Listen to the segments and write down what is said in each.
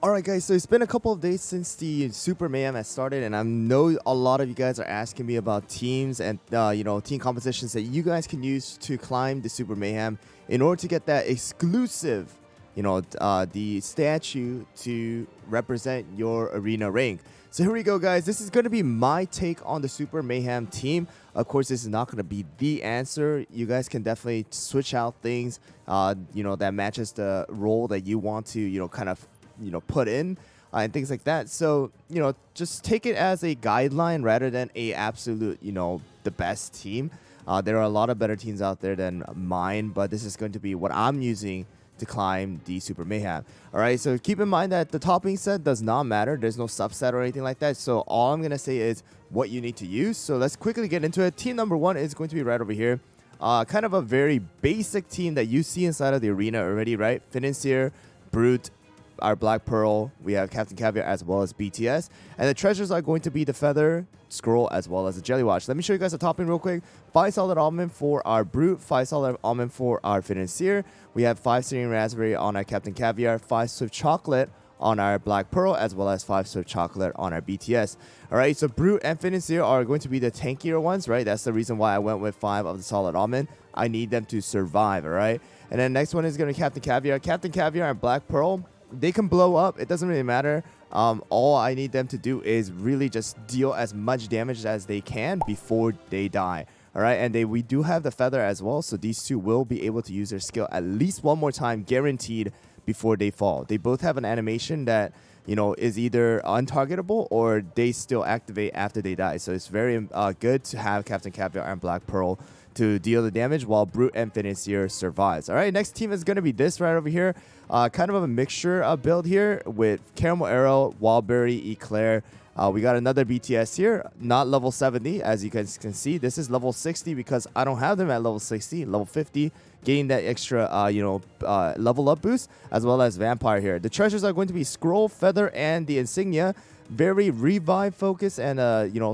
Alright guys, so it's been a couple of days since the Super Mayhem has started, and I know a lot of you guys are asking me about teams and team compositions that you guys can use to climb the Super Mayhem in order to get that exclusive, the statue to represent your arena rank. So here we go guys, this is going to be my take on the Super Mayhem team. Of course, this is not going to be the answer. You guys can definitely switch out things, that matches the role that you want to, put in and things like that. So, just take it as a guideline rather than a absolute, the best team. There are a lot of better teams out there than mine, but this is going to be what I'm using to climb the Super Mayhem. All right, so keep in mind that the topping set does not matter. There's no subset or anything like that. So all I'm going to say is what you need to use. So let's quickly get into it. Team number 1 is going to be right over here. Kind of a very basic team that you see inside of the arena already, right? Financier, Brute, our Black Pearl, we have Captain Caviar as well as BTS, and the treasures are going to be the Feather, Scroll, as well as the Jelly Watch. Let me show you guys the topping real quick. 5 solid almond for our Brute, 5 solid almond for our Financier. We have 5 Syrian Raspberry on our Captain Caviar, 5 Swift Chocolate on our Black Pearl, as well as 5 Swift Chocolate on our BTS. Alright, so Brute and Financier are going to be the tankier ones, right? That's the reason why I went with 5 of the solid almond. I need them to survive, alright? And then next one is going to be Captain Caviar. Captain Caviar and Black Pearl, they can blow up. It doesn't really matter. All I need them to do is really just deal as much damage as they can before they die. All right, and we do have the Feather as well, so these two will be able to use their skill at least one more time, guaranteed, before they fall. They both have an animation that is either untargetable or they still activate after they die. So it's very good to have Captain Caviar and Black Pearl to deal the damage while Brute and Financier survives. All right, next team is going to be this right over here. Kind of a mixture build here with Caramel Arrow, Wildberry, Eclair. We got another BTS here, not level 70, as you guys can see. This is level 60 because I don't have them at level 60, level 50, getting that extra, level up boost, as well as Vampire here. The treasures are going to be Scroll, Feather, and the Insignia. Very revive focus and,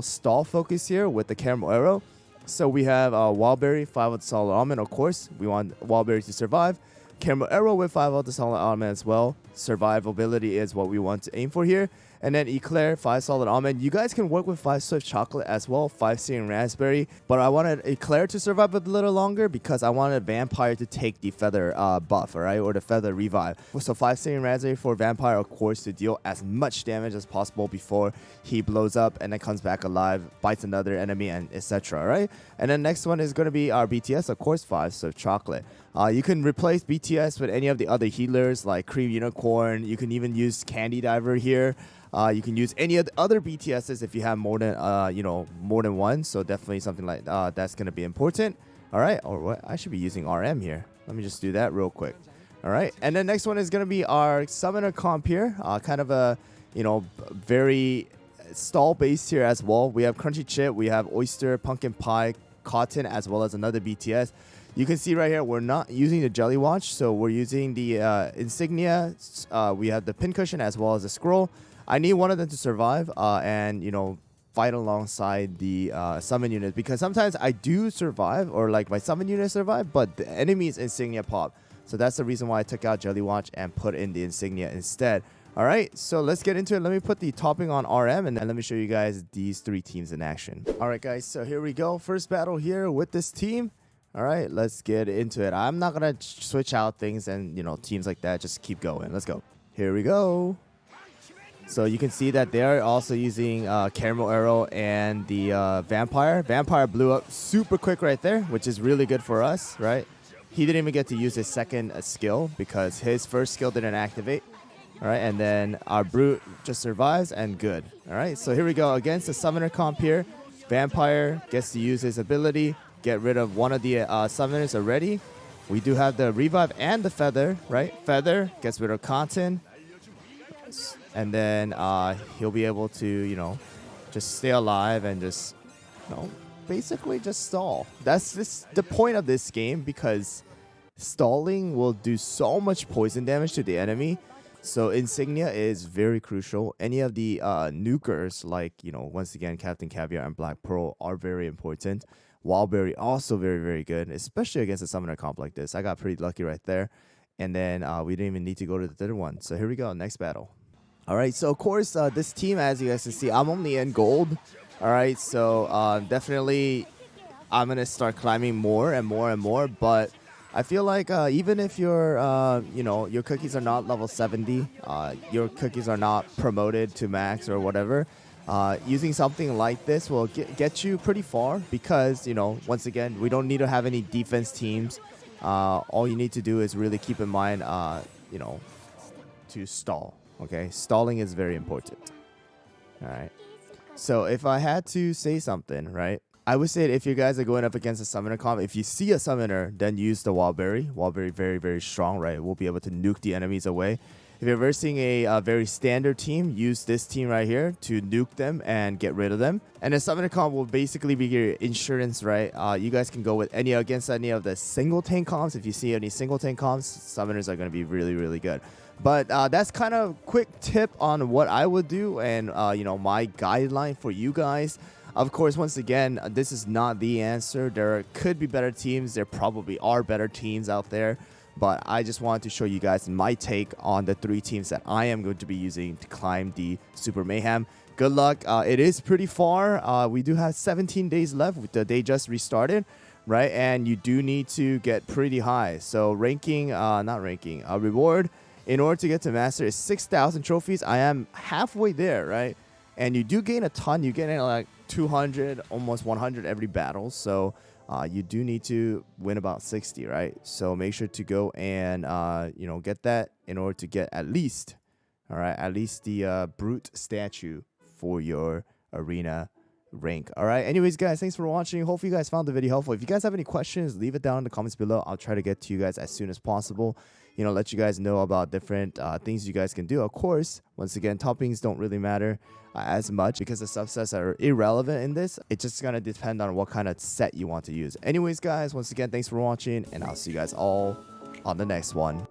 stall focus here with the Caramel Arrow. So we have Wildberry, 5 with solid almond, of course. We want Wildberry to survive. Caramel Arrow with 5 with the solid almond as well. Survivability is what we want to aim for here. And then Eclair, 5 solid almond. You guys can work with 5 Swift Chocolate as well, 5 Syrian Raspberry. But I wanted Eclair to survive a little longer because I wanted Vampire to take the Feather buff, alright, or the Feather revive. So 5 Syrian Raspberry for Vampire, of course, to deal as much damage as possible before he blows up and then comes back alive, bites another enemy, and etc. Alright? And then next one is going to be our BTS, of course, 5 Swift Chocolate. You can replace BTS with any of the other healers like Cream Unicorn. You can even use Candy Diver here. You can use any of the other BTSs if you have more than more than one. So definitely something like that's going to be important. All right, or what? I should be using RM here. Let me just do that real quick. All right, and then next one is going to be our Summoner comp here. Kind of a very stall based here as well. We have Crunchy Chip, we have Oyster, Pumpkin Pie, Cotton, as well as another BTS. You can see right here, we're not using the Jelly Watch, so we're using the Insignia. We have the Pincushion as well as the Scroll. I need one of them to survive and, fight alongside the summon unit, because sometimes I do survive, or like my summon unit survive, but the enemy's Insignia pop. So that's the reason why I took out Jelly Watch and put in the Insignia instead. All right, so let's get into it. Let me put the topping on RM, and then let me show you guys these 3 teams in action. All right, guys, so here we go. First battle here with this team. All right, let's get into it. I'm not going to switch out things and, teams like that. Just keep going. Let's go. Here we go. So you can see that they're also using Caramel Arrow and the Vampire. Vampire blew up super quick right there, which is really good for us, right? He didn't even get to use his second skill because his first skill didn't activate. All right, and then our Brute just survives and good. All right, so here we go against the Summoner comp here. Vampire gets to use his ability. Get rid of one of the summoners already. We do have the Revive and the Feather, right? Feather gets rid of Cotton. And then he'll be able to, just stay alive and just, basically just stall. That's the point of this game, because stalling will do so much poison damage to the enemy. So Insignia is very crucial. Any of the nukers, like, once again, Captain Caviar and Black Pearl, are very important. Wildberry also very, very good, especially against a summoner comp like this. I got pretty lucky right there. And then we didn't even need to go to the third one. So here we go, next battle. All right, so of course, this team, as you guys can see, I'm only in gold. All right, so definitely I'm gonna start climbing more and more and more. But I feel like even if your your cookies are not level 70, your cookies are not promoted to max or whatever. Using something like this will get you pretty far because once again we don't need to have any defense teams. All you need to do is really keep in mind you know to stall. Okay, stalling is very important. All right. So if I had to say something, right, I would say that if you guys are going up against a summoner comp, if you see a summoner, then use the wallberry. Wallberry very, very strong, right? We'll be able to nuke the enemies away. If you're versing a very standard team, use this team right here to nuke them and get rid of them. And a summoner comp will basically be your insurance, right? You guys can go with against any of the single tank comps. If you see any single tank comps, summoners are going to be really, really good. But that's kind of quick tip on what I would do and my guideline for you guys. Of course, once again, this is not the answer. There could be better teams. There probably are better teams out there. But I just wanted to show you guys my take on the 3 teams that I am going to be using to climb the Super Mayhem. Good luck. It is pretty far. We do have 17 days left. With the day just restarted, right? And you do need to get pretty high. So reward in order to get to master is 6,000 trophies. I am halfway there, right? And you do gain a ton. You get like 200, almost 100 every battle. So you do need to win about 60, right? So make sure to go and get that in order to get at least the brute statue for your arena rank. All right, anyways guys, thanks for watching. Hopefully you guys found the video helpful. If you guys have any questions, leave it down in the comments below. I'll try to get to you guys as soon as possible. Let you guys know about different things you guys can do. Of course, once again, toppings don't really matter as much because the subsets are irrelevant in this. It's just gonna depend on what kind of set you want to use. Anyways guys, once again, thanks for watching, and I'll see you guys all on the next one.